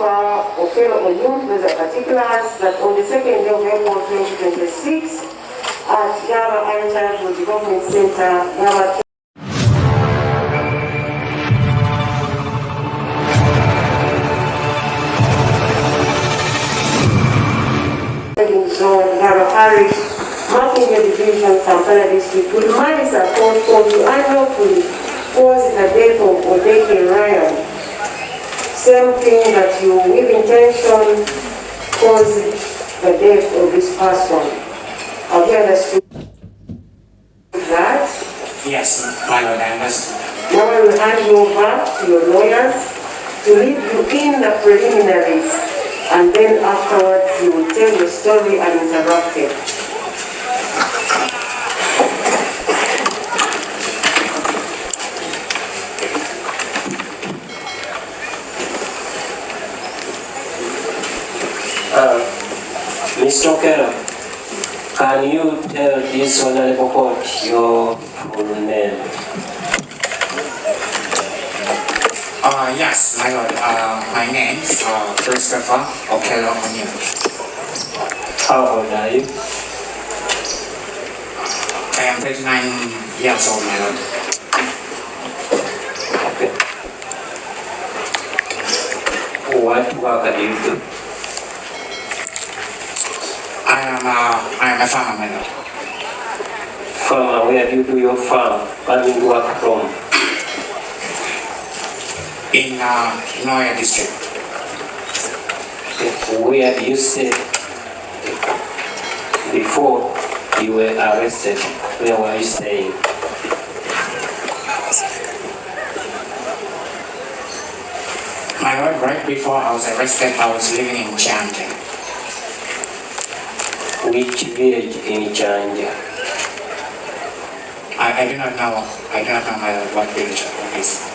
Wulira Okello there's a particulars that on the 2nd day of April 2026 at Yaba Early Childhood Development Center, Yaba zone, Yaba Parish, marking the division from Kampala District, will manage a court for you unlawfully cause the death of Odeke Ryan. Same thing that you, with intention, cause the death of this person. Have you understood that? Yes, my Lord, I understood. Now I will hand you over to your lawyers to lead you in the preliminaries, and then afterwards you will tell your story uninterrupted. Mr. Okello, can you tell this honorable court your full name? Yes, my Lord. My name is Christopher Okello. How old are you? I am 39 years old, my Lord. Okay. What work do you do? I am a farmer, my Lord. Farmer, where do you do your farm? Farming work from? In Noya district. Okay. Where do you stay before you were arrested? Where were you staying? My Lord, right before I was arrested, I was living in Chanja. Which village in Chanja? I do not know. I do not know, my Lord, what village it is.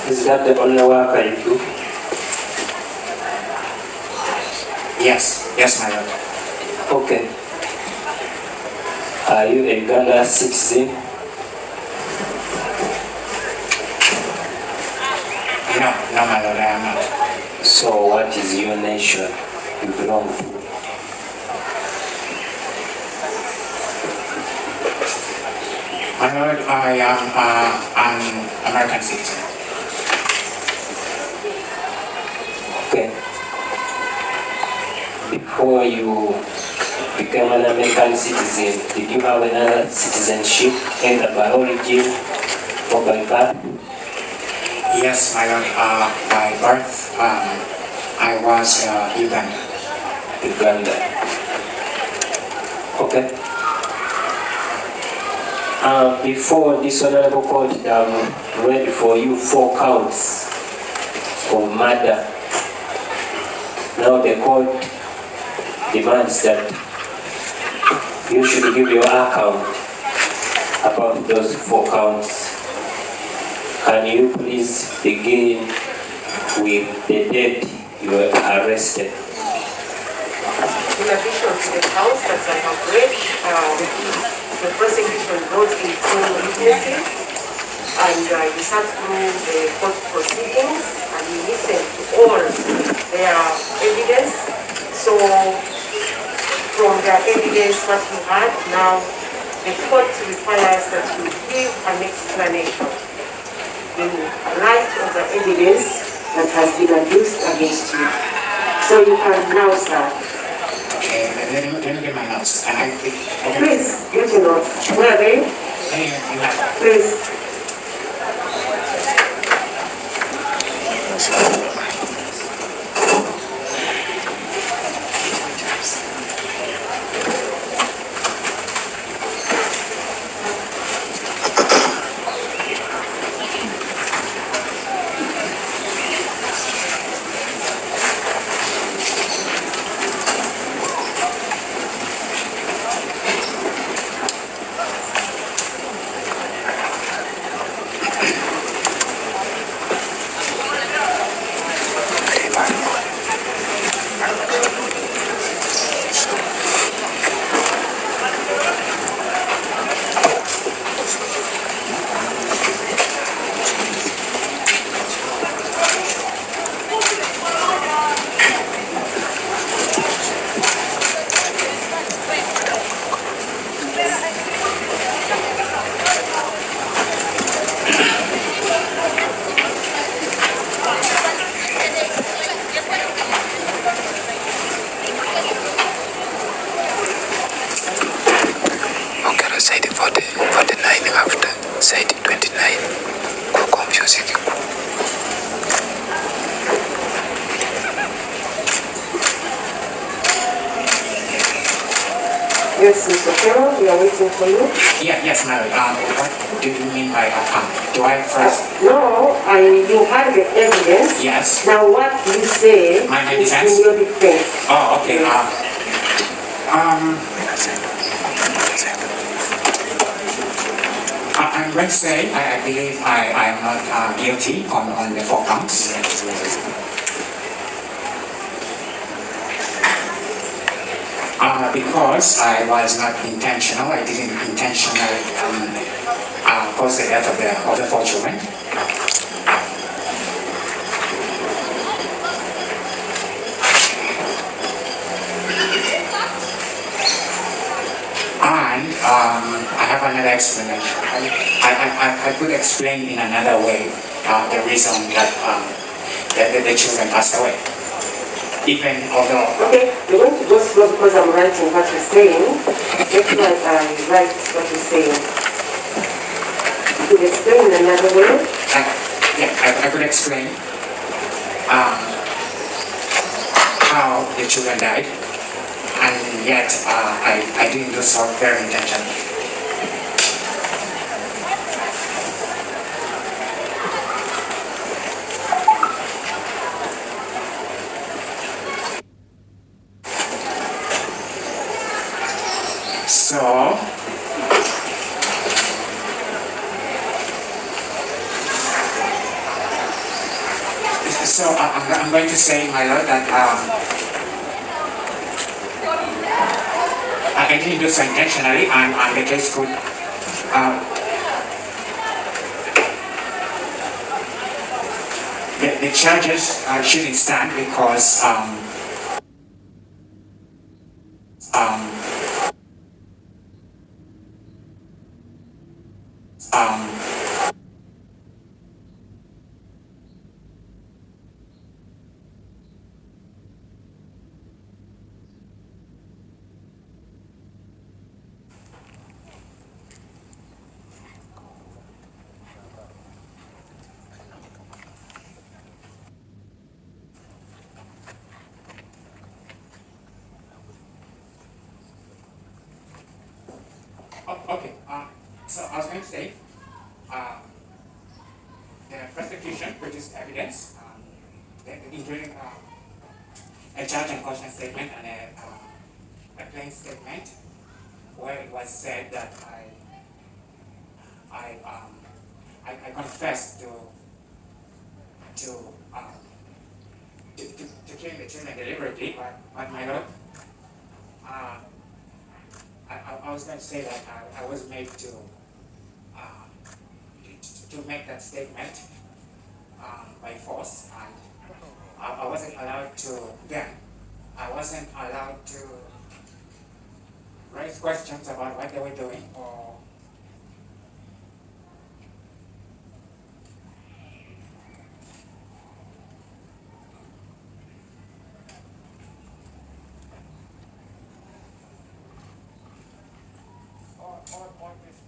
Is that the only work you do? Yes, yes, my Lord. Okay. Are you a Uganda citizen? No, my Lord, I am not. So what is your nation you belong to? My Lord, I am an American citizen. Okay. Before you became an American citizen, did you have another citizenship, either by origin or by birth? Yes, my Lord, by birth, I was Uganda. Uganda. Okay. Before this honorable court, I'm ready for you 4 counts of murder. Now the court demands that you should give your account about those 4 counts. Can you please begin with the date you were arrested? In addition to the counts that I have read, the prosecution brought in 2 witnesses, and we sat through the court proceedings and we listened to all their evidence. So from their evidence, what you had now, the court requires that you give an explanation in light of the evidence that has been adduced against you. So you can now start. Okay, let me get my notes. Can I Please, get your notes. Where are they? Please. 49 after side 29 ku confusing ku. Yes, Mr. Okello, we are waiting for you. Yes, Mary. What do you mean by account? Do I first? No, you have the evidence. Yes. Now what you say My is defense? in your defense. Oh, okay. I'm going to say I believe I am not guilty on the 4 counts. Because I was not intentional, I didn't intentionally cause the death of the 4 children. And I have another explanation. I could explain in another way the reason that the children passed away. Even although... Okay, you're going to go slow because I'm writing what you're saying. Just like I write what you're saying. You could explain in another way? I could explain how the children died, and yet I didn't do so very intentionally. So I'm going to say, my Lord, that I didn't do so intentionally, and the case could the charges shouldn't stand because okay, so I was going to say, the prosecution produced evidence, including a charge and caution statement and a plain statement, where it was said that I confessed to killing the children deliberately, but my Lord, I was going to say that I was made to make that statement by force, and I wasn't allowed to then. I wasn't allowed to raise questions about what they were doing or this.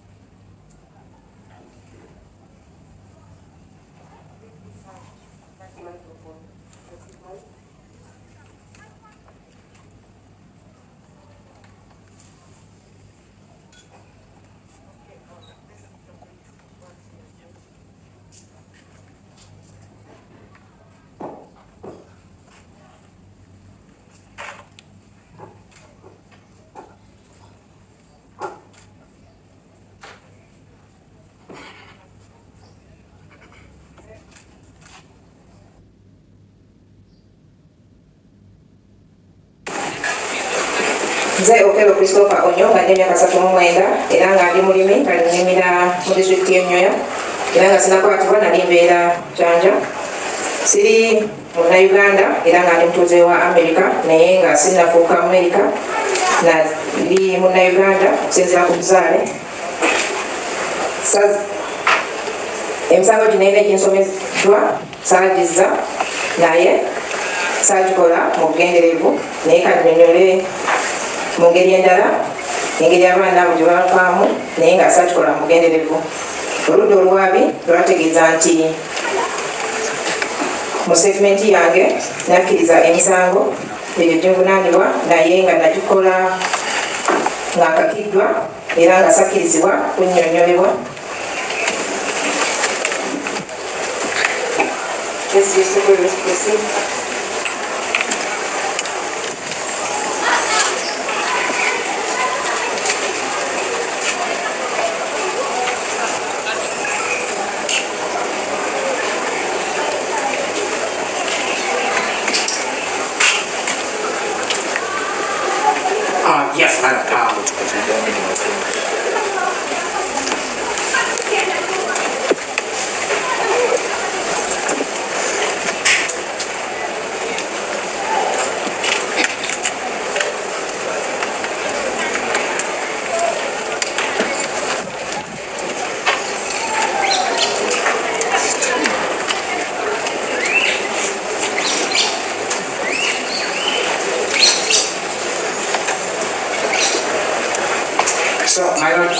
Nze okelloChristopher onyo nga nnina 39 era nga ndi mulimi kalimira mu disitulikiti y'Enyoya era nga sinakwatibwa nali mbeera Kyanja. Siri Munnayuganda era nga ndi mutuuze wa America naye nga sinnafuuka America nali Munnayuganda okusinziira ku buzaale. Emisango gino ena eginsomeddwa saagizza naye saagikola mu bugenderevu naye kannyonnyole mu ngeri endala engeri abaana abo gye bavaamu naye nga asatukola mu bugenderevu. Oludda olwabi lwategeeza nti mu statementi yange nakkiriza emisango egyo gy'envunaanibwa naye nga nagikola nga nkakiddwa era nga sakkirizibwa kunnyonnyolebwa. Yes, yes, let's proceed. Yes, madam. So, my lord,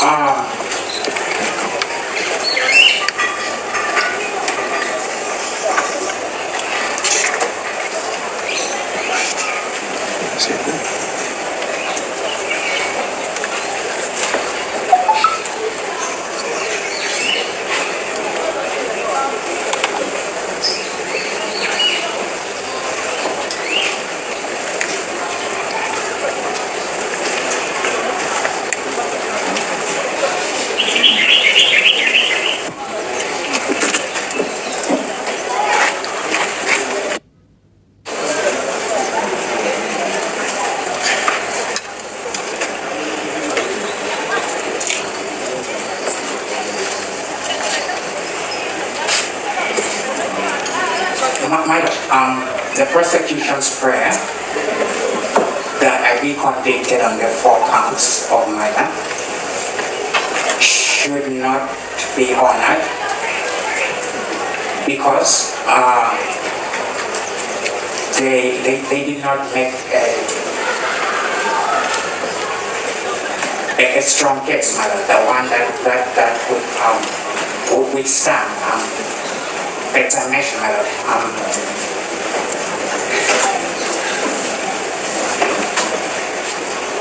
the prosecution's prayer that I be convicted on the 4 counts of murder should not be honored because they did not make a strong case, the one that would withstand examination.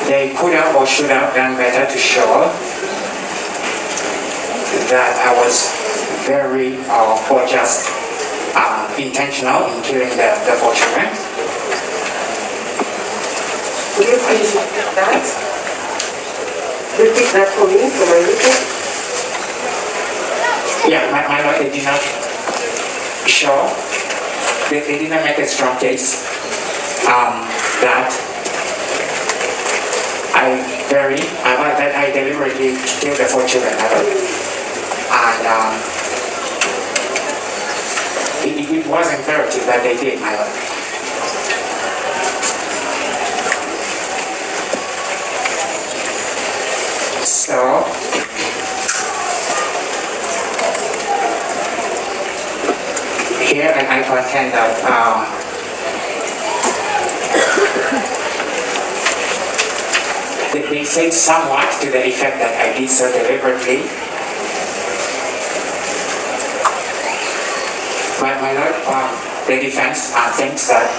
They could have or should have done better to show that I was very or just intentional in killing the 4 children. Could you please repeat that? Repeat that for me, for my reading? Yeah, my lord, they did not show, they did not make a strong case that I deliberately killed the 4 children, and it was imperative that they did, my lord. So, here I contend that they say somewhat to the effect that I did so deliberately. But my lord, the defense thinks that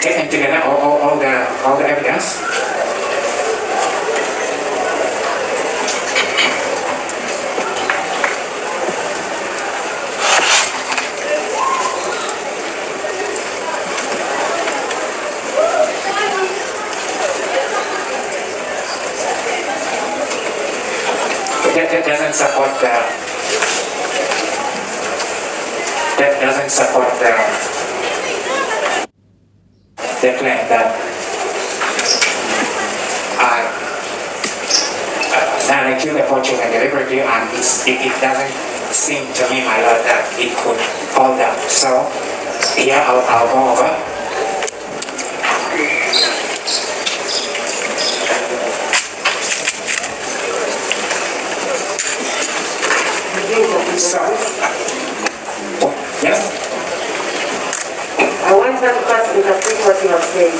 taking together all the evidence, that doesn't support the claim that I killed the 4 children deliberately, and it doesn't seem to me, my lord, that it could hold up. So here I'll go over. So, yes? I want her to first interpret what you have said.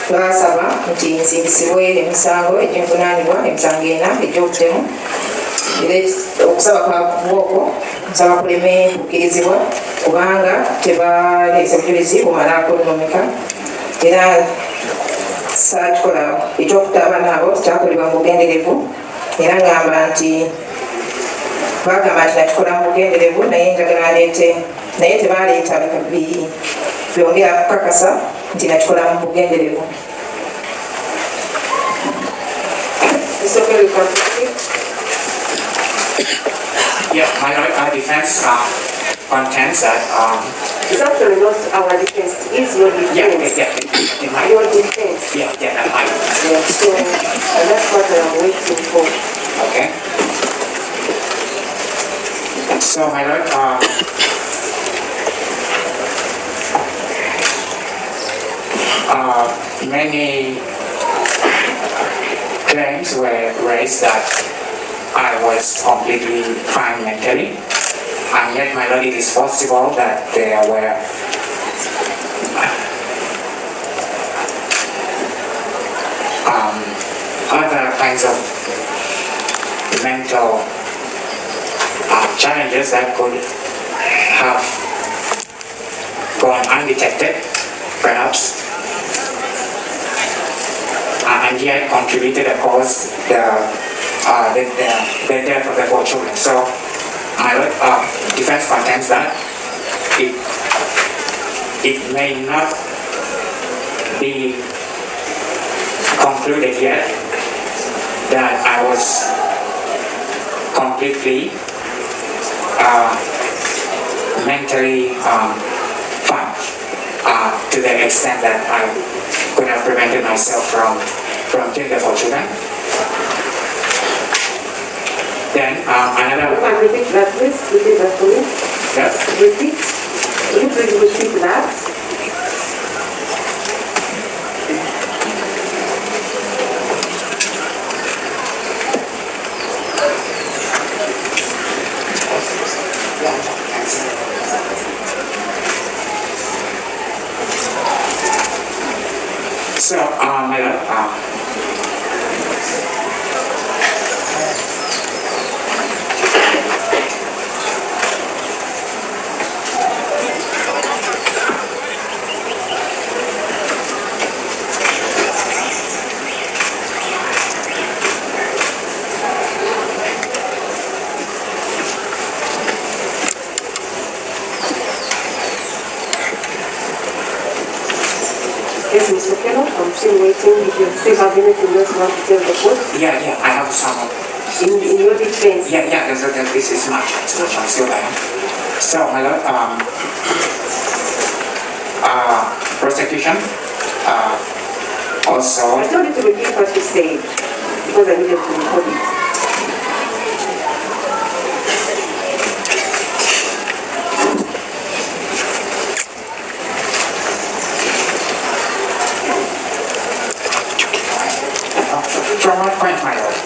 twasaba nti nsimbisibwe emisango egy'envunaanibwa emisango ena egy'obutemu era okusaba kwabwe okwo nsaba kuleme kukkirizibwa kubanga tebaleese bujulizi bumala kunnumika era saakikola ekyokuta abaana abo kyakolebwa mu bugenderevu era ngamba nti bagamba nti nakikola mu bugenderevu naye njagala aleete naye tebaleeta byongera kukakasa nti nakikola mu bugenderevu. Yeah, my Lord, our defense contends that It's actually not our defense, it is your defense. Your defense. that might. Yeah, so that's what I'm waiting for. Okay. So, my Lord, many claims were raised that I was completely fine mentally, and yet, my Lord, it is possible that there were other kinds of mental challenges that could have gone undetected, perhaps, and yet contributed to cause the death of the 4 children. So, my Lord, defense contends that it may not be concluded yet that I was completely mentally fine to the extent that I could have prevented myself from killing the 4 children. Then another. Can you repeat that, please? Repeat that for me. Yes. Repeat. Can you please repeat that? So, my Lord, Yes, Mr. Okello, I'm still waiting. If you still have anything else you want to tell the court yeah, I have some. in your defense. This is much. I'm still there. So, my Lord, prosecution also. I told you to repeat what you said because I needed to record it. From what point, my Lord?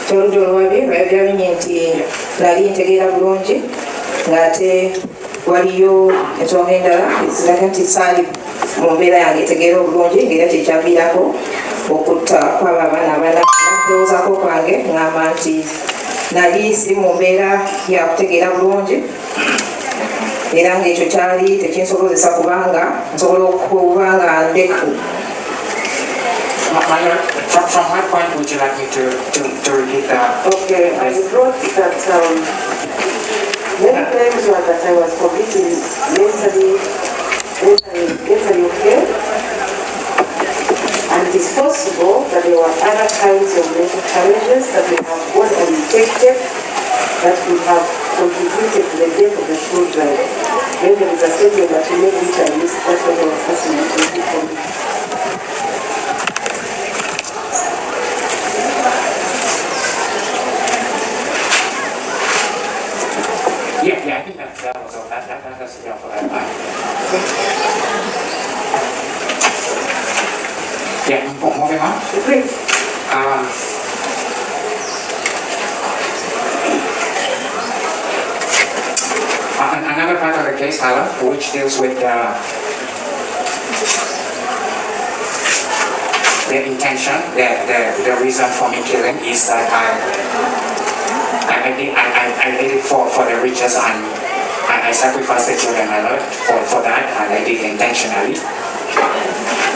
Kyoludde olwabye lwayogeraminye nti nali ntegeera bulungi ng'ate waliyo ensonga endala eziraga nti saali mu mbeera yange etegeera obulungi ng'era kyekyaviirako okutta kwaba abaana abana. Okulowoozaako kwange ŋŋamba nti nali si mu mbeera ya kutegeera bulungi era ng'ekyo kyali tekinsobozesa kubanga nsobola okuba nga ndeku. My Lord, from what point would you like me to repeat that? Okay, I wrote that many claims were that I was completely mentally okay, and it is possible that there were other kinds of mental challenges that we have gone undetected that would have contributed to the death of the children. Then there is a statement that you made which I missed. That's what I was asking you to repeat for me. Yeah, I think that was all. That's enough for that part. Yeah, moving on. Please. another part of the case, however, which deals with the intention, the reason for me killing is that I did it for the riches, and I sacrificed the children a lot for that, and I did it intentionally.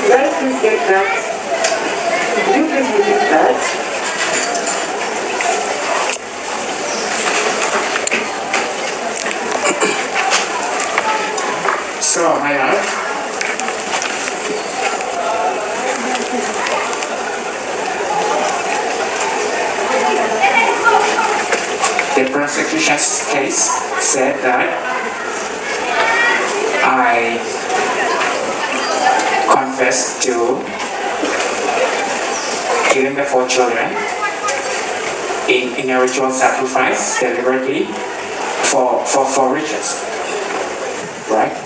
Could I please get that? Could you please repeat that? So, my lord, the prosecution's case said that I confessed to killing the 4 children in a ritual sacrifice deliberately for riches, right?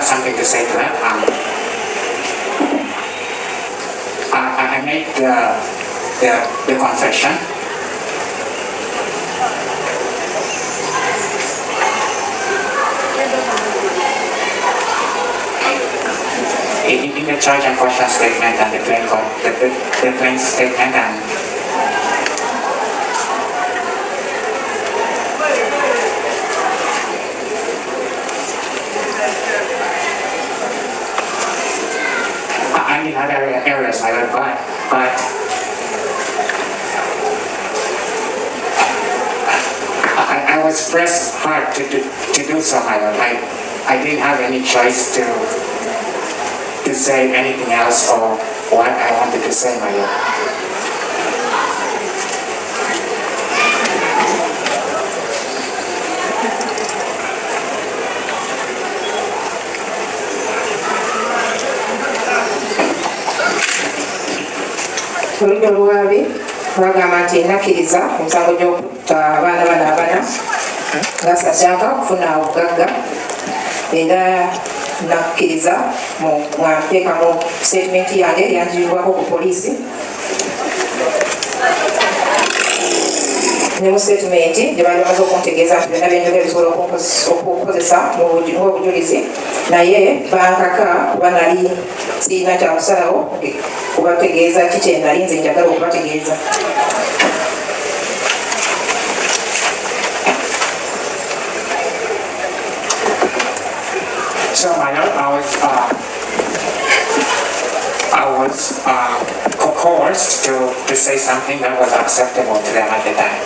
Something to say to that. I made the confession. In the charge and question statement and the plain statement, and in other areas, my lord, but I was pressed hard to do so, my lord. I didn't have any choice to say anything else or what I wanted to say, my lord. Olulyo olwabi bagamba nti nakkiriza omusango gy'okutta abaana bano abana nga sajjanga okufuna obugagga, era nakkiriza mwateeka mu statement yange yanjibwako ku poliisi, ne mu statement gye baali bamaze okuntegeeza nti byonna byenjogera bisobola okukozesa ng'obujulizi, naye bankaka kuba nali sirina kyakusalawo kubategeeza ki kye nali nze njagala okubategeeza. So, my lord, I was coerced to say something that was acceptable to them at the time.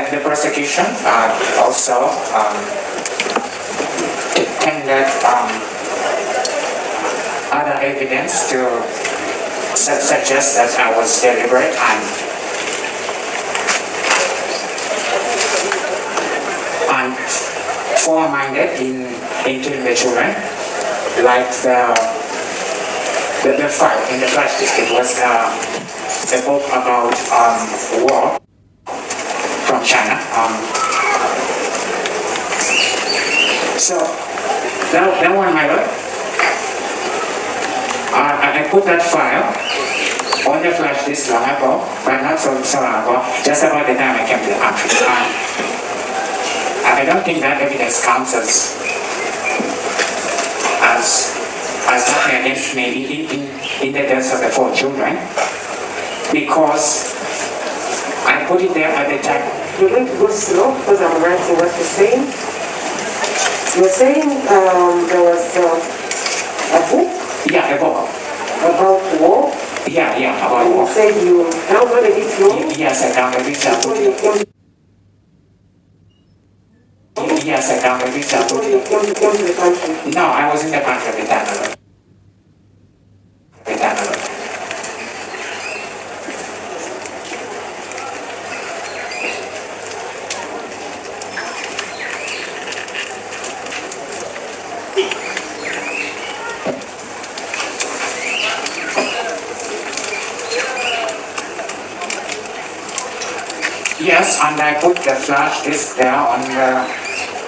The prosecution also tendered other evidence to suggest that I was deliberate and four-minded in killing the children, like the fight in the flash disk. It was a book about war from China. So that one, my lord, I put that file on the flash disk long ago, but not so long ago, just about the time I came to the country. I don't think that evidence counts as nothing against me in the deaths of the 4 children, because I put it there at the time. You're going to go slow because I'm writing what you're saying. You're saying there was a book? Yeah, a book. About war? Yeah, about and war. You said you downloaded it long? Yes, I downloaded it. Before you came? Yeah, I sat down with this child. Gone to the country? No, I was in the country with that alone. With that alone. Yes, and I put the flash disk there on the,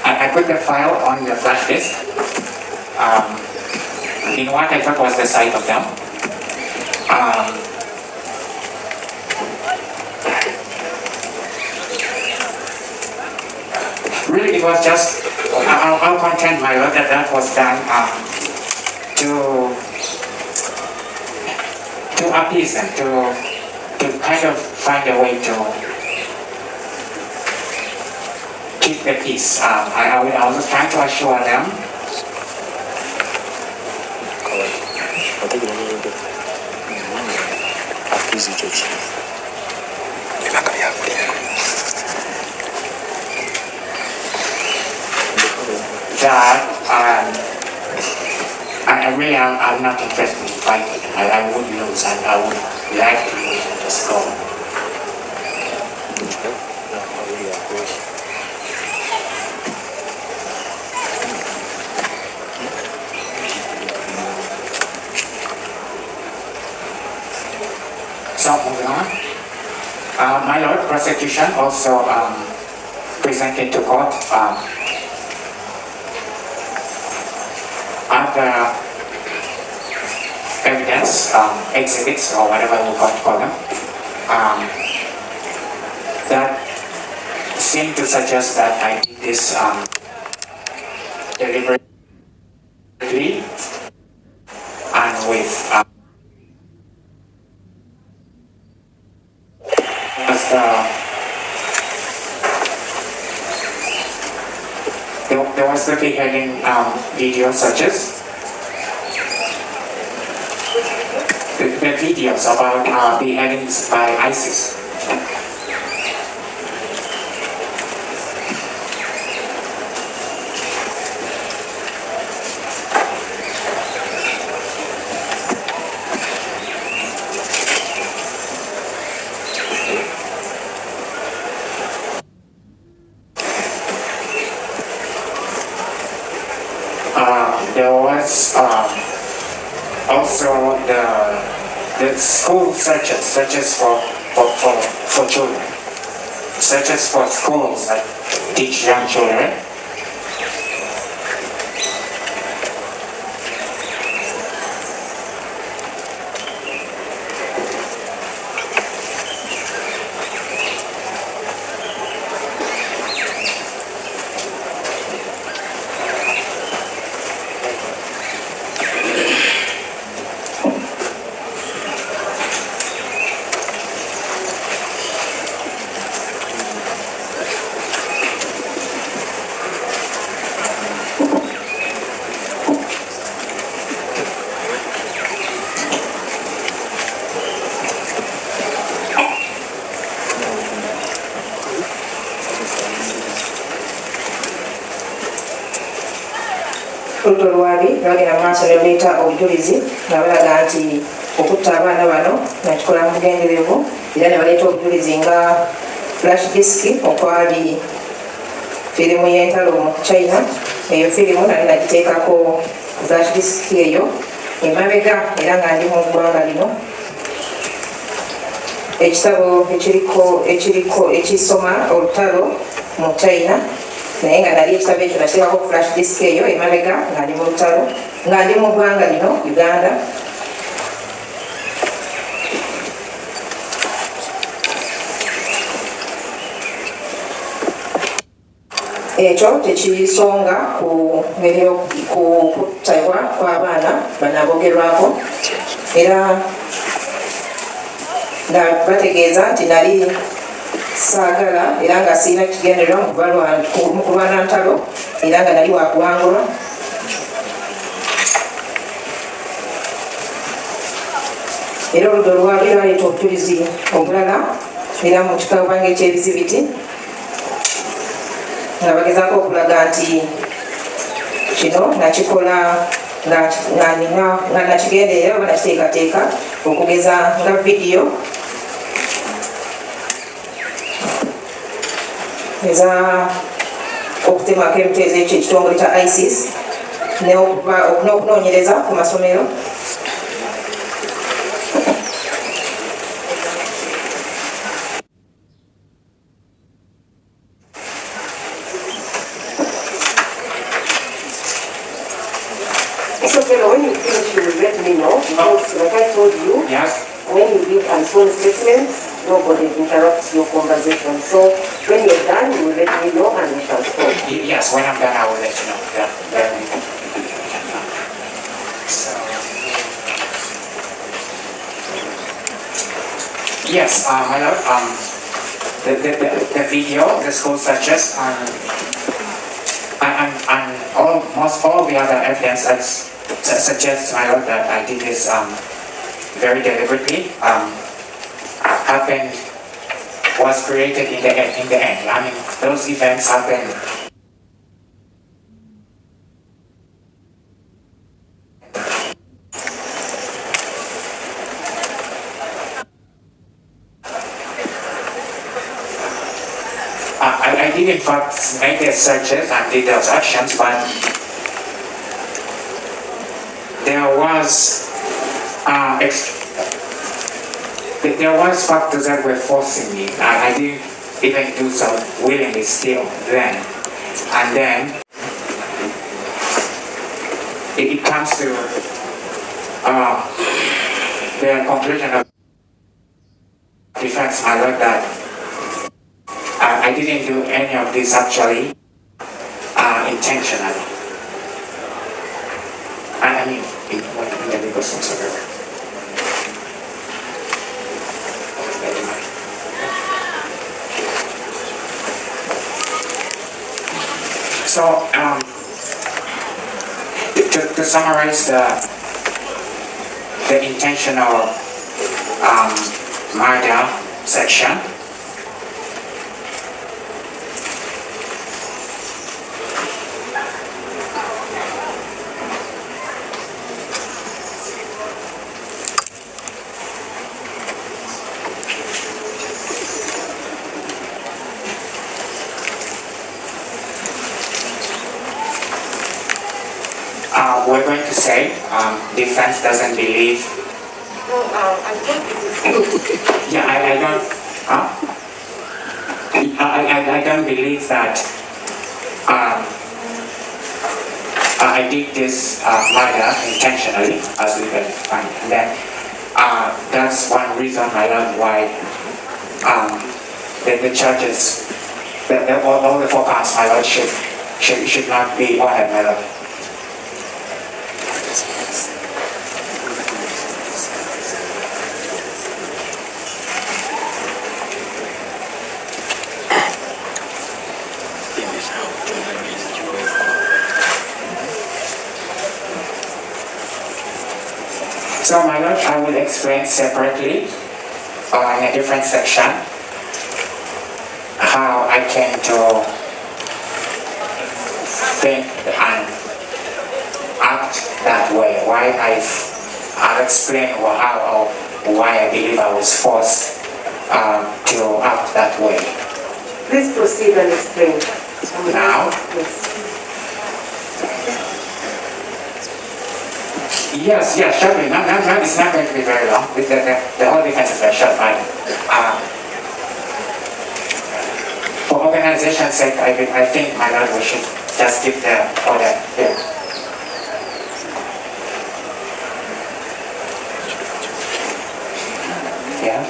I put the file on the flash disk in what I thought was the site of them. Really, it was just, I'll contend my lord that was done to appease them, to kind of find a way to keep the peace. I was trying to assure them. That I'm not interested in fighting. I would lose and I would like to lose and just go. So moving on. My lord, prosecution also presented to court other evidence, exhibits or whatever we call them, that seem to suggest that I did this deliberately and with there was the beheading video searches. The videos about beheadings by ISIS. There was also the school searches for children, searches for schools that teach young children. Lwali bagenda maaso ne leeta obujulizi nga balaga nti okutta abaana bano nakikola mu bugenderevu era ne baleeta obujulizi nga flash disk okwali firimu y'entalo mu China. Eyo firimu nali nagiteekako flash disk eyo emabega era nga ndi mu ggwanga lino. Ekitabo ekiriko ekisoma olutalo mu China naye nga nali ekitabo ekyo nakiteekako flash disk eyo emabega nga ndi mu lutalo nga ndi mu ggwanga lino Uganda. Ekyo tekisonga ku ngeri y'okuttabwa kw'abaana bano aboogerwako era nga bategeeza nti nali saagala era nga sirina kigendererwa mu kulwana ntalo era nga nali wakuwangulwa. Era oludda olwali lwaleeta obujulizi obulala era mu kikabanga eky'ebizibiti nga bagezaako okulaga nti kino nakikola nga nakigenderera oba nakiteekateeka okugeza nga vidiyo eza okutemako emiteezo ekyo ekitongole kya ISIS n'okunoonyereza ku masomero. So, when you finish, you will let me know, because like I told you, Yes. when you give unsworn statements, nobody interrupts your conversation. So, when you're done, you will let me know and we shall stop. Yes, when I'm done, I will let you know. Yeah. So, yes, my lord, the video, the school searches, and almost all the other evidence that suggests, my lord, that I did this very deliberately, was created in the end. I mean, those events happened. I did in fact make the searches and did those actions, but there was factors that were forcing me. I didn't even do so willingly still then. And then it comes to the conclusion of defense, my lord, that I didn't do any of this actually intentionally. I mean, in the legal sense of it. So, to summarize the intentional murder section, we're going to say defense doesn't believe. No, I think it is. Yeah, I don't believe that I did this murder intentionally, as we can find. And then that's one reason, my lord, why the charges, all the four counts, my lord, should not be honored, my lord. So, my lord, I will explain separately or in a different section how I came to think and act that way. Why I'll explain how or why I believe I was forced to act that way. Please proceed and explain. Now? Yes. Yes, surely. No, it's not going to be very long. The whole defense is very short, but for organization's sake, I think, my lord, we should just keep the order here. Yeah.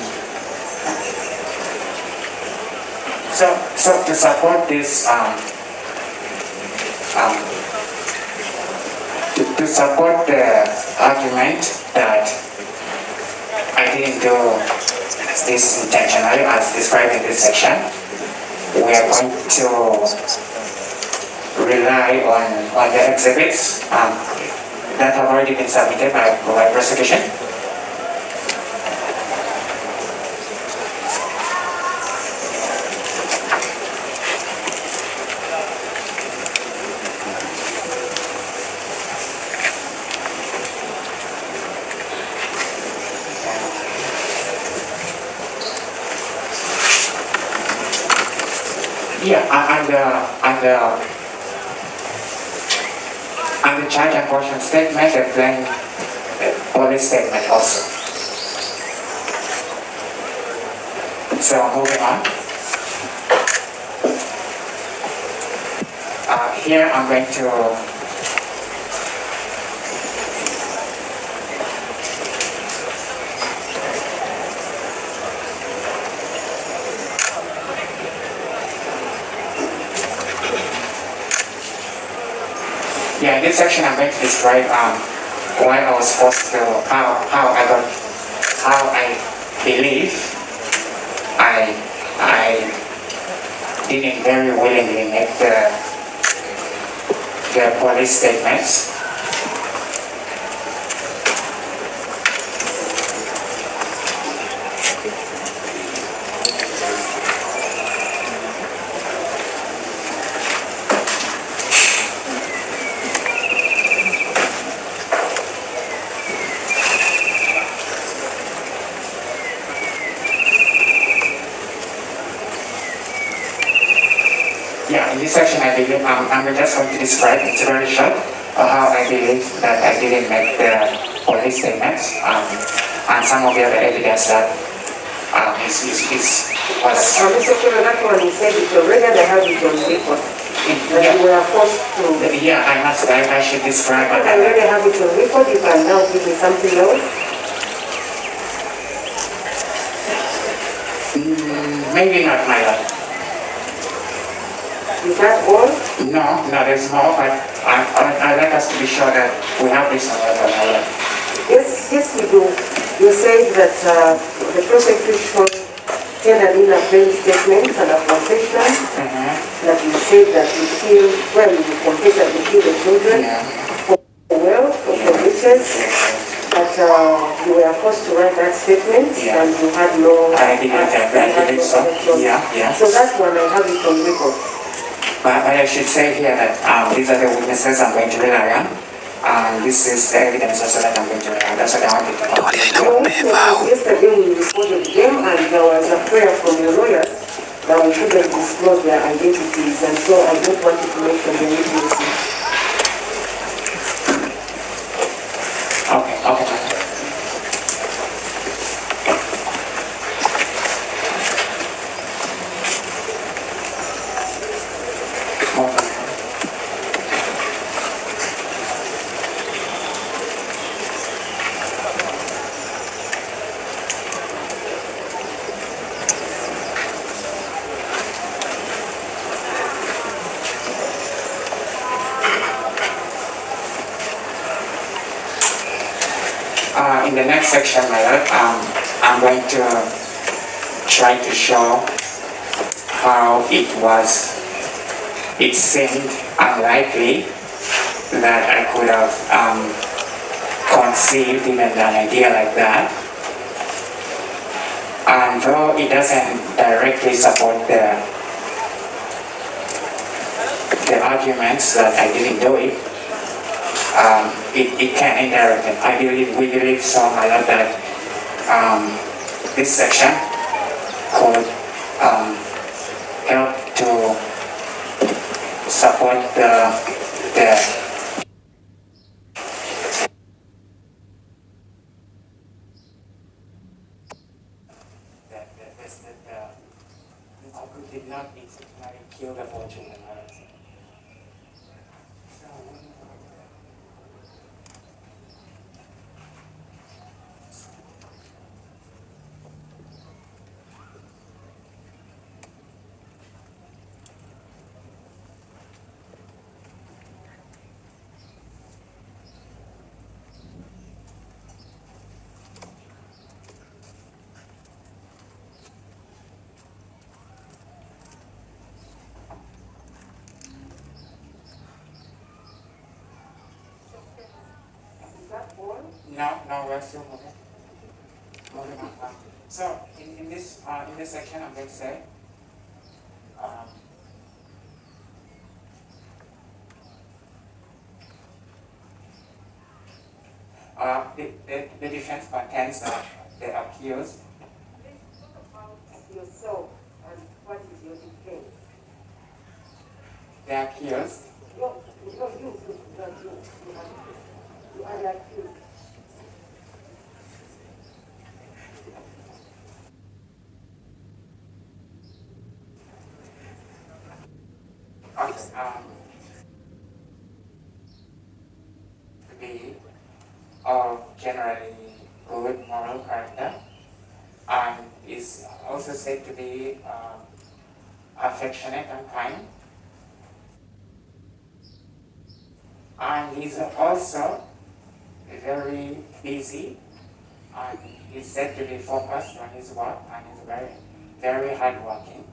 So to support this, to support the argument that I didn't do this intentionally as described in this section, we are going to rely on the exhibits that have already been submitted by prosecution. the charge and caution statement, the plain police statement also. So moving on. Here I'm going to in this section I'm going to describe why I was forced to, how I believe I didn't very willingly make the police statements. In this section, I believe I'm just going to describe, it's very short, how I believe that I didn't make the police statements and some of the other evidence that was. Mr. Okello, that one you said it already, and I have it on record. That you were forced to. Yeah, I should describe it. I already have it on record, you can now give me something else. Maybe not, my lord. Is that all? No, there's more, but I'd like us to be sure that we have this on record, my lord. Yes, we do. You said that the prosecution tendered in a plain statement and a confession that you said that you killed, well, you confessed that you killed the children for wealth, for riches, but you were forced to write that statement and you had no... I didn't, so. Yeah. So that one I have it on record. But I should say here that these are the witnesses I'm going to rely on. This is the evidence also that I'm going to rely on. That's what I wanted to know. Yesterday we reported them and there was a prayer from your lawyers that we shouldn't disclose their identities, and so I don't want to mention their identities. Okay. In the next section, my lord, I'm going to try to show how it seemed unlikely that I could have conceived even an idea like that. And though it doesn't directly support the arguments that I didn't do it, it can indirectly. We believe so, my lord, that this section could help to support the did not intentionally kill the 4 children. No, we're still moving on. So in this section, I'm going to say the defense contends that the accused. Please talk about yourself and what is your defense. the accused. No, you are the accused. To be of generally good moral character, and is also said to be affectionate and kind. And he's also very busy, and he's said to be focused on his work, and he's very, very hardworking.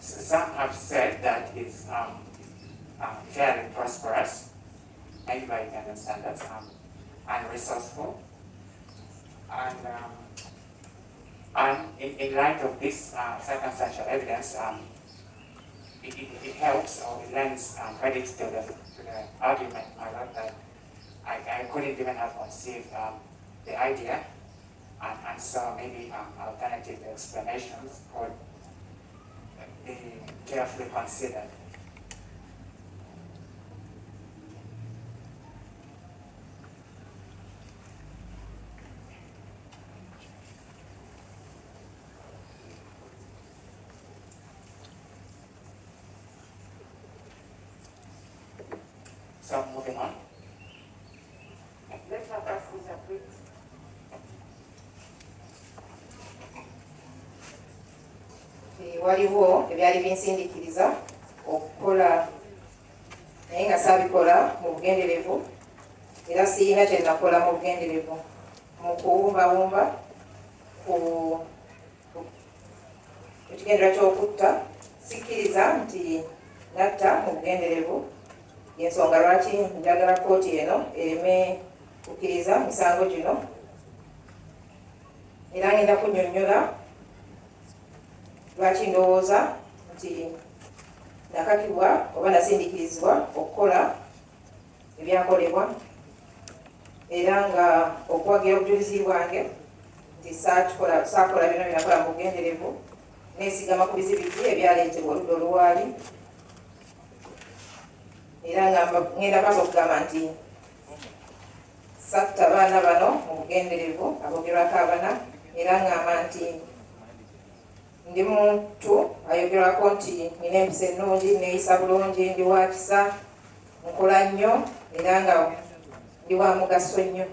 Some have said that he's fairly prosperous, maybe you can understand that, and resourceful. And in light of this circumstantial evidence, it helps or it lends credit to the argument, my lord, that I couldn't even have conceived the idea, and so maybe alternative explanations could be carefully considered. So moving on. Let's have us interpret. Waliwo ebyali binsindiikiriza okukola naye nga saabikola mu bugenderevu era sirina kye nakola mu bugenderevu mu kuwumbawumba ku ekigendera ky'okutta. Sikkiriza nti natta mu bugenderevu, y'ensonga lwaki njagala kkooti eno ereme kukkiriza misango gino, era ngenda kunnyonnyola lwaki ndowooza nti nakakibwa oba nasindikirizibwa okukola ebyakolebwa, era nga okuwagira obujulizi bwange nti saakola byonna byenakola mu bugenderevu, neesigama ku bizibiti ebyaleetebwa oludda oluwaali, era nga ngenda maaso okugamba nti satta baana bano mu bugenderevu abogerwako abana, era ngamba nti ndi muntu ayogerwako nti nina empisa ennungi, neeyisa bulungi, ndi wa kisa, nkola nnyo, era nga ndi wa mugaso nnyo.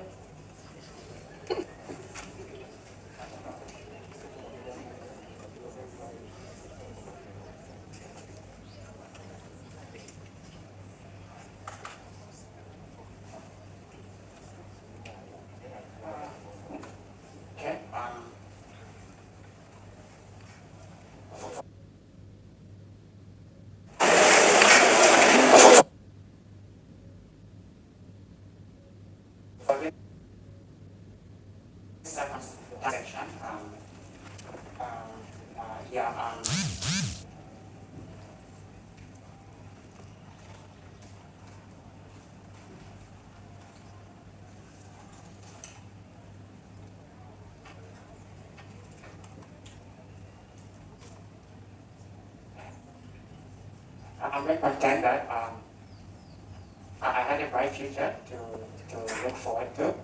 Section, I'm going to contend that I had a bright future to look forward to, and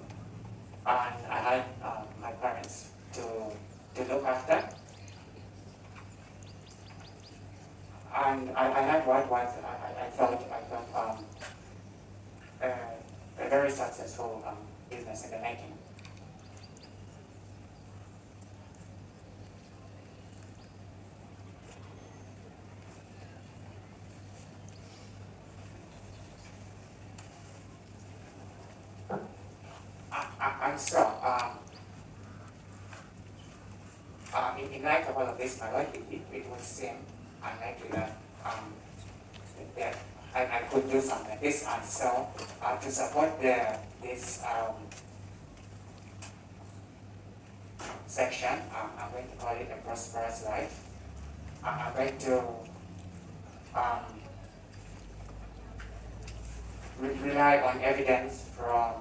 I had my parents to look after, and I had what was I thought a very successful business in the making. And so, in light of all of this, my lord, it would seem unlikely that that I could do something like this. And so, to support this section, I'm going to call it a prosperous life. I'm going to rely on evidence from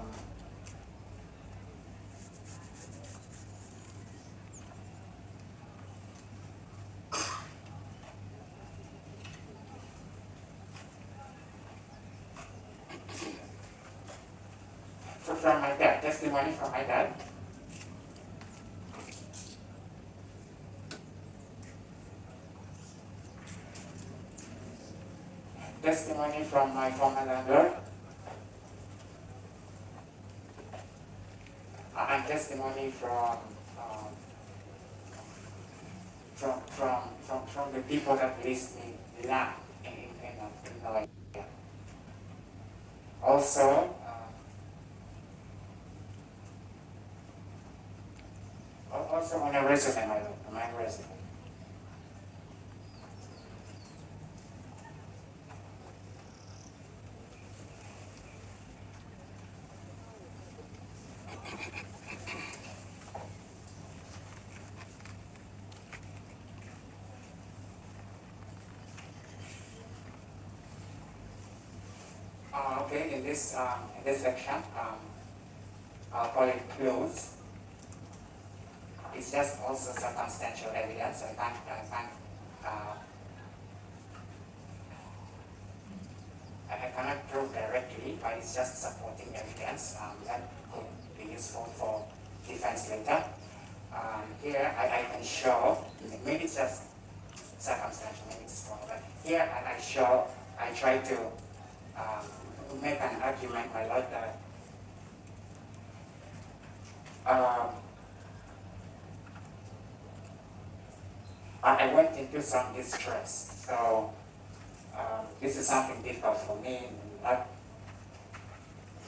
testimony from my dad. Testimony from my former landlord. And testimony from the people that leased me land in Noida. Also, on a resident, my resident. Okay, in this section, I'll call it closed. It's just also circumstantial evidence. I cannot prove directly, but it's just supporting evidence that could be useful for defense later. Here I can show, maybe it's just circumstantial, maybe it's small, but here I try to make an argument, my lord, that I went into some distress. So this is something difficult for me, not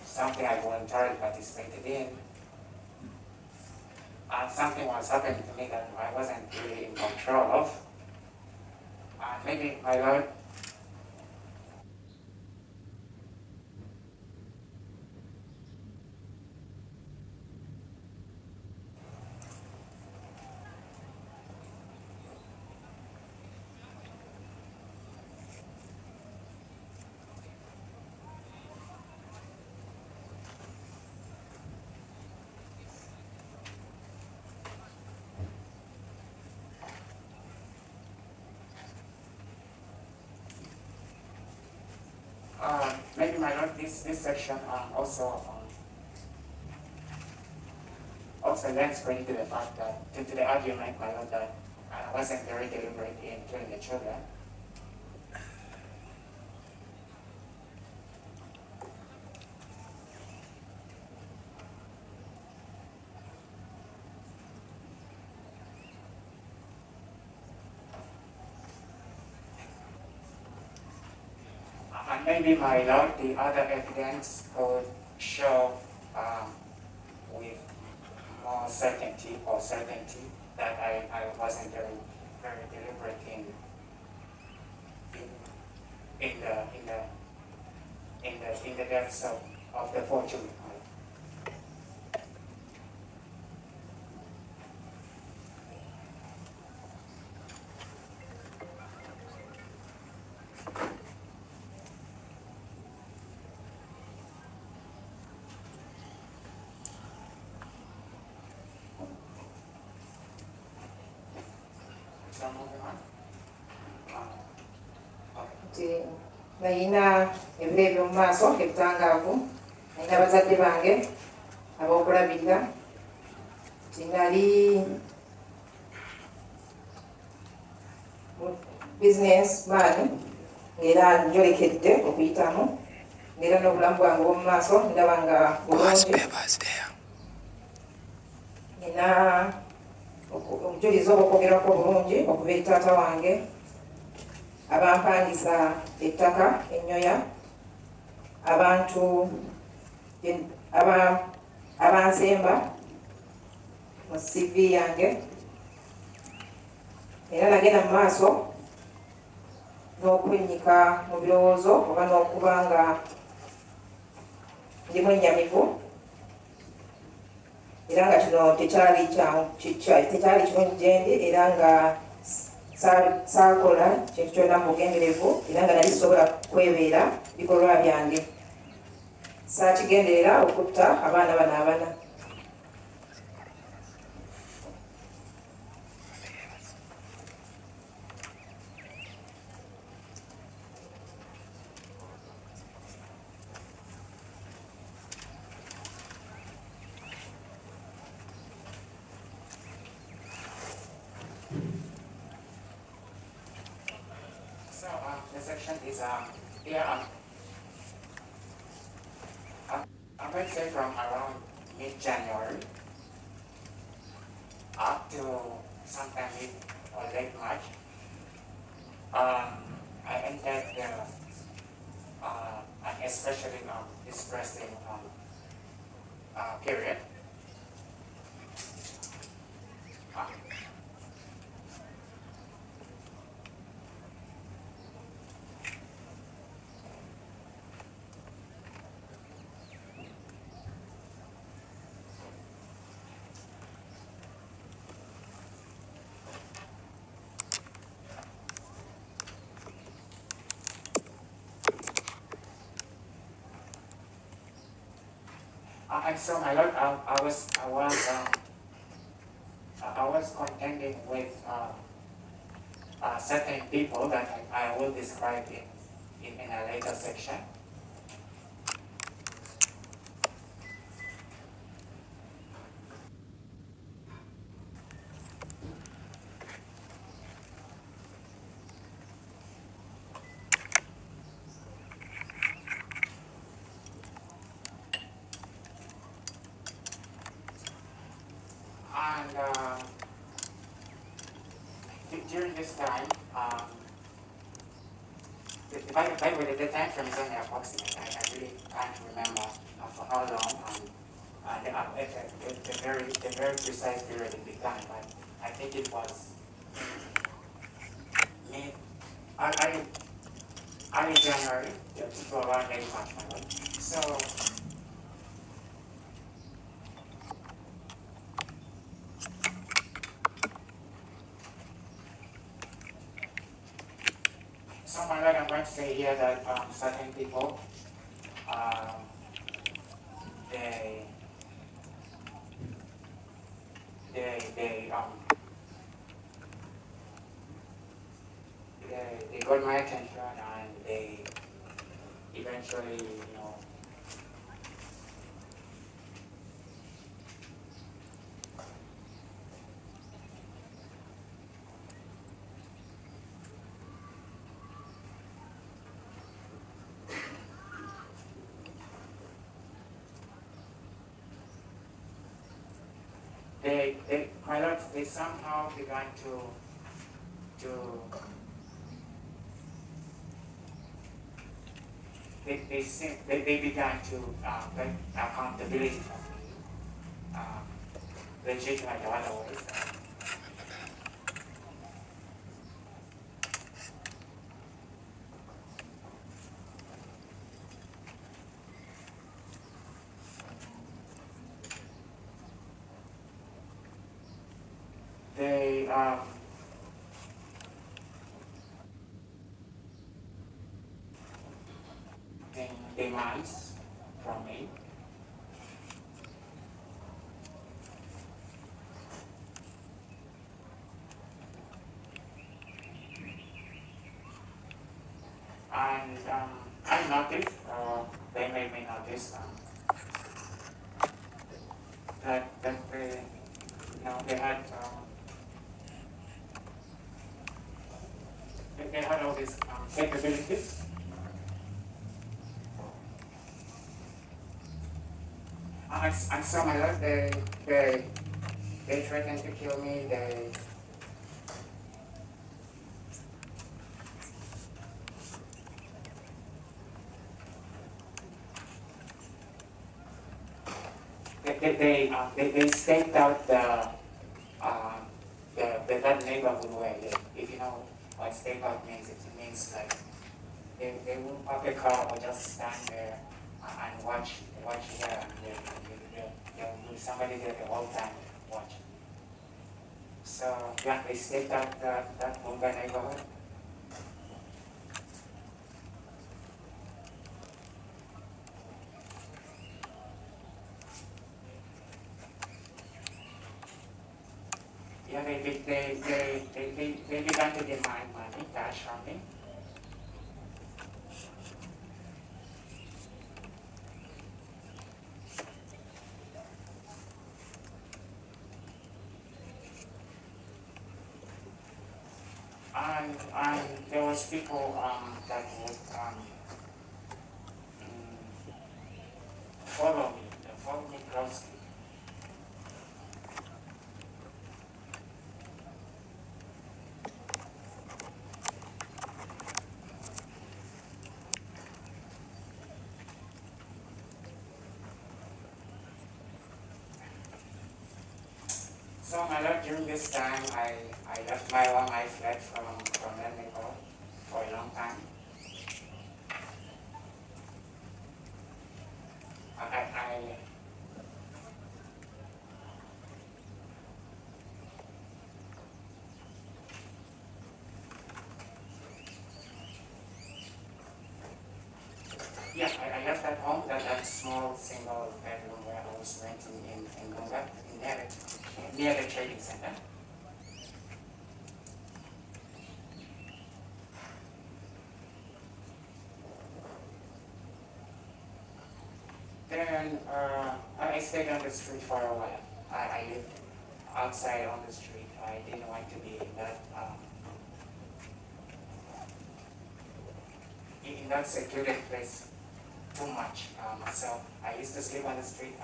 something I voluntarily participated in. Something was happening to me that I wasn't really in control of. Maybe, my lord, maybe, my lord, this section also lends credit to the fact that, to the argument, my lord, that I wasn't very deliberate in killing the children. And maybe, my lord, the other evidence could show with more certainty that I wasn't very deliberate in the deaths of the 4 children. Nayina ebiro eby'omu maaso ebitangaavu, nayina abazadde bange ab'okulabirira nti nali business man ng'era njolekedde okuyitamu, ng'era n'obulamu bwange obw'omu maaso ndaba nga bulungi. Nina obujulizi obw'okwogerwako obulungi okuva eri taata wange abampangisa ettaka Enyoya, abantu abansemba mu CV yange, era nagenda mu maaso n'okwennyika mu birowoozo oba n'okuba nga ndimu ennyamivu, era nga kino tekyali kirungi gyendi, era nga saakola kintu kyonna mu bugenderevu, era nga nali sobola kwebeera bikolwa byange. Saakigenderera okutta abaana bano abana. the section is here. I'm going to say from around mid-January up to sometime mid or late March. I entered an especially distressing period. And so, my Lord, I was contending with certain people that I will describe in a later section. And during this time, by the way, the time frame is only approximate. I really can't remember for how long and the very precise period it began, but I think it was early January to around late March. So my Lord, I'm going to say here that certain people, they got my attention and they eventually, my Lord, they somehow began they began to take accountability from me, legitimate or otherwise. They demands from me. And I noticed, they made me notice that they had they had all these capabilities. And so, my Lord, they threatened to kill me. They staked out that neighborhood where if you know what stake out means, it means like they will park a car or just stand there and watch there, and there will be somebody there the whole time watching. So yeah, they staked out that Mumbai neighborhood. Yeah, they began to demand money, cash from me. And there was people that would follow me closely. So my Lord, during this time, I left my home. I fled from Mexico for a long time. I left that home, that small single bedroom where I was renting in Gunga, near the trading center. Then I stayed on the street for a while. I lived outside on the street. I didn't want to be in that secluded place too much. So I used to sleep on the street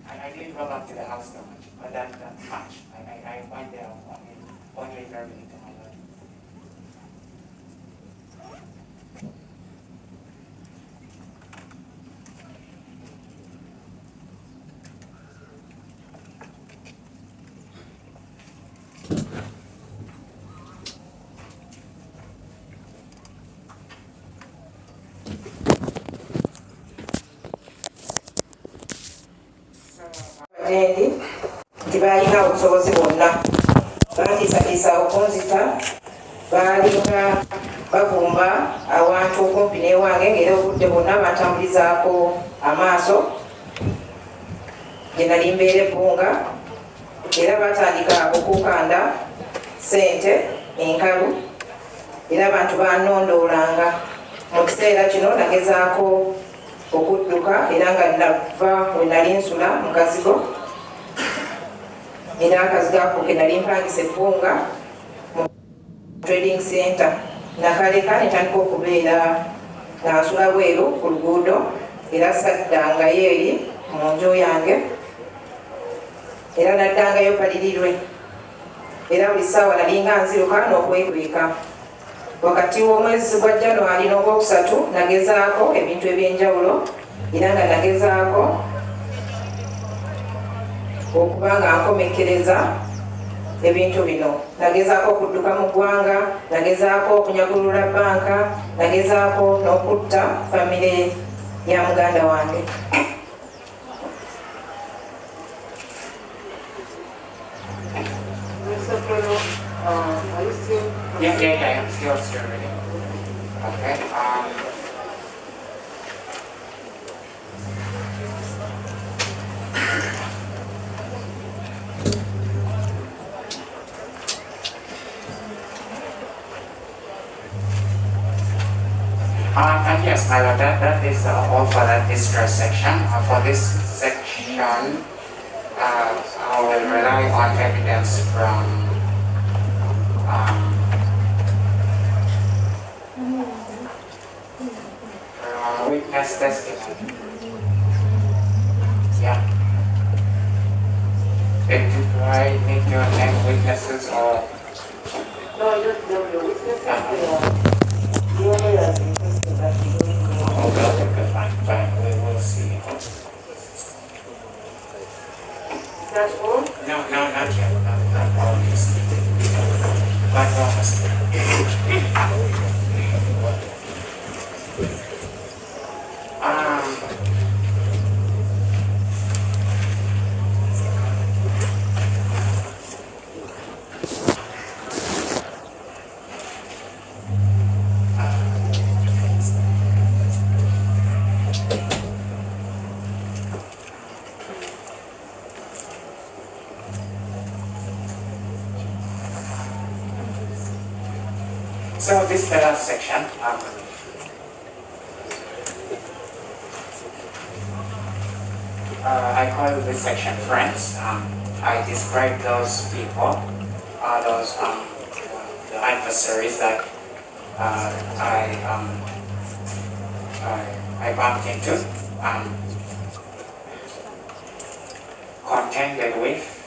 and I didn't go back to the house that much, but that much. I went there only verbally to my Lord. Jendi nti baalina obusobozi bwonna bantiisatiisa okunzita baalinga bagumba awantu okumpi n'ewange ng'era obudde bwonna bantambulizaako amaaso gye nali mbeera ebbunga era batandika okukanda ssente enkalu era abantu bannondoolanga mu kiseera kino nagezaako okudduka era nga nava we nali nsula mu kazigo era akazigo ako ke nali mpangisa ebbunga mu trading center nakaleka netandika okubeera nga nsula bweru ku luguudo era saddangayo eri mu nju yange era naddangayo palirirwe era buli ssaawa nalinga nziruka n'okwekweka wakati w'omwezi gwa January n'ogwokusatu nagezaako ebintu ebyenjawulo era nga nagezaako okuba nga nkomekkereza ebintu bino. Nagezaako okudduka mu ggwanga, nagezaako okunyagulula banka, nagezaako n'okutta famire ya muganda wange. Yeah, I'm still reading. Okay. And yes, my Lord, that is all for that distress section. For this section, I will rely on evidence from witness testimony. Yeah. Do I need to name witnesses or? No, I don't know your witnesses. The only witnesses that you don't know. Okay, fine. We will see. Is that all? No, not yet. Not all this. But so this is the last section. I call this section friends. I describe those people, those the adversaries that I bumped into, contended with.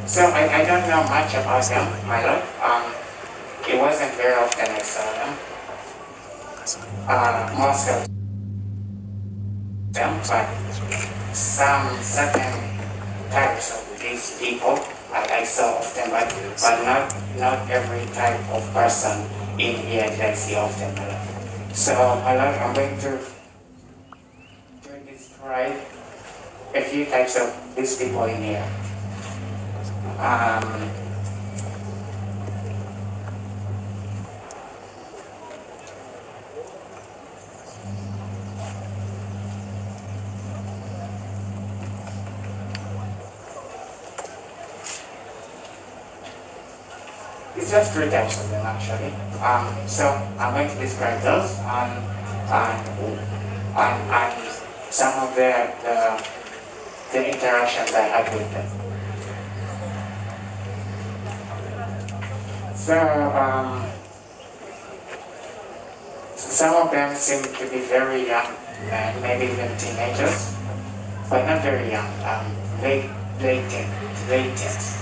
So I don't know much about them, my lord. It wasn't very often I saw them. Most of them, but some certain types of these people I saw often, but not every type of person in here that I see often, my lord. So, my lord, I'm going to describe a few types of these people in here. It's just three types of them actually. So I'm going to describe those and some of the interactions I had with them. So some of them seem to be very young, maybe even teenagers, but not very young. Late teens.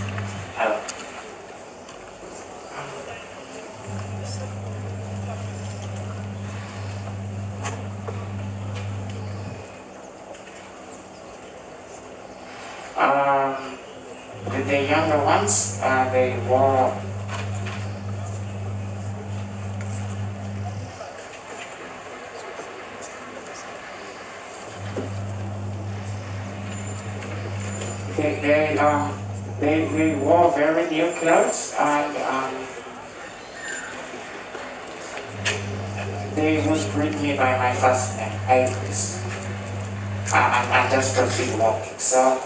The younger ones, they wore they wore very new clothes, and they would greet me by my first name, and just proceed walking. So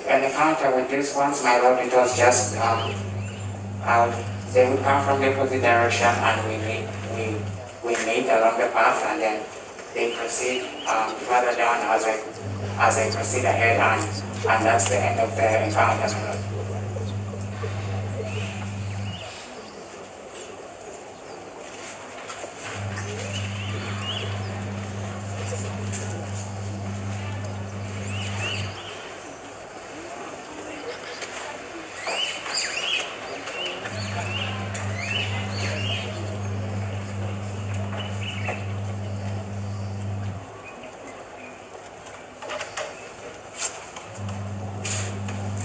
an encounter with these ones, my lord, it was just they would come from the opposite direction, and we meet along the path, and then they proceed further down as I proceed ahead, and that's the end of the encounter, my lord.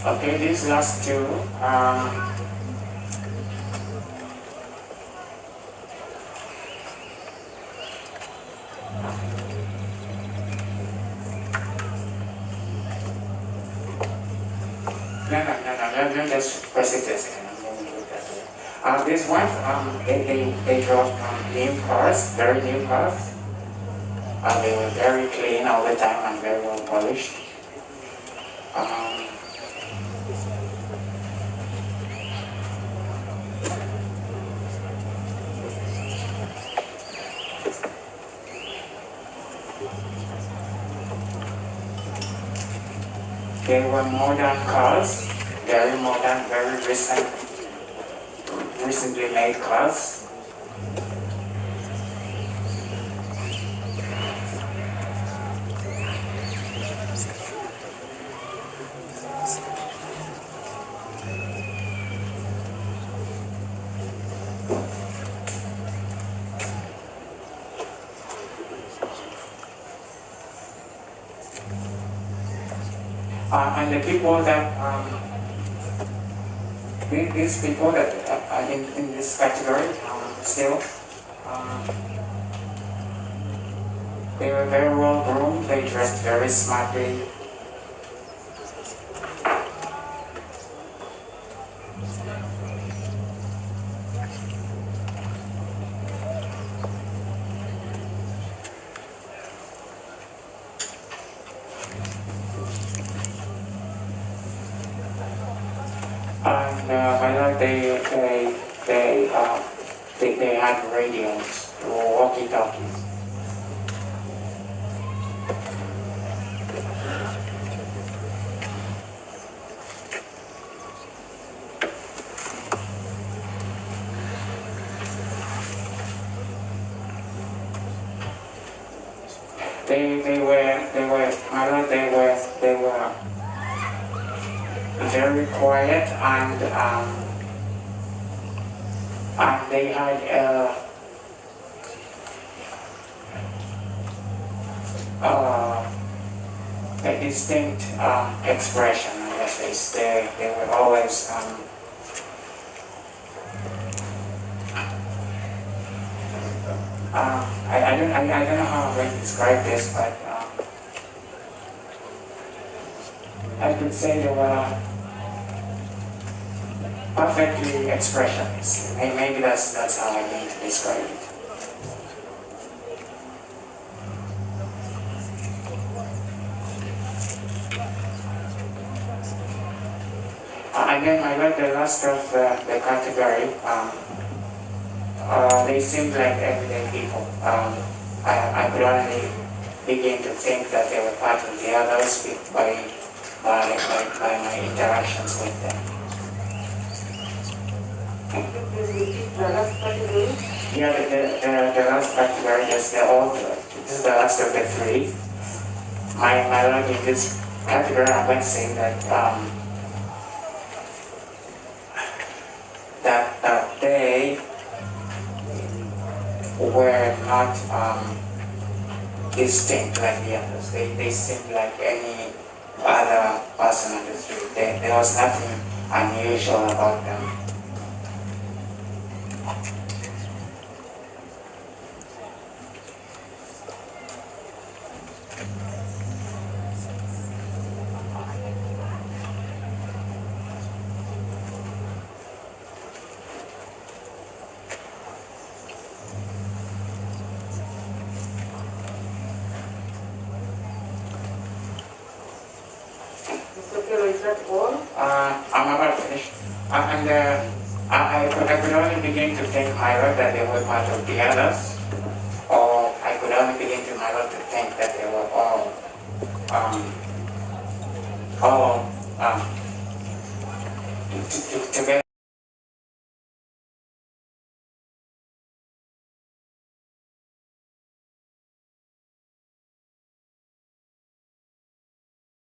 Okay, these last two, no, just press it this time. These ones, they drove new cars, very new cars. They were very clean all the time and very well polished. They were modern cars, very modern, very recently made cars. And the people that, these people that are in this category still, they were very well groomed, they dressed very smartly. they had radios or walkie-talkies. They were very quiet, and they had a distinct expression on their face. They were always I don't know how I'm going to describe this, but I could say they were perfectly expressionless. Maybe that's how I'm going to describe it. Again, I read the last of the category. They seemed like everyday people. I could only begin to think that they were part of the others by my interactions with them. The last category? Yeah, the last category is this is the last of the three. My Lord, in this category, I'm going to say that that they were not distinct like the others. They seemed like any other person on the street. There was nothing unusual about them. Is that all? I'm about to finish. And I could only begin to think, my Lord, that they were part of the others, or I could only begin to, my Lord, to think that they were all together.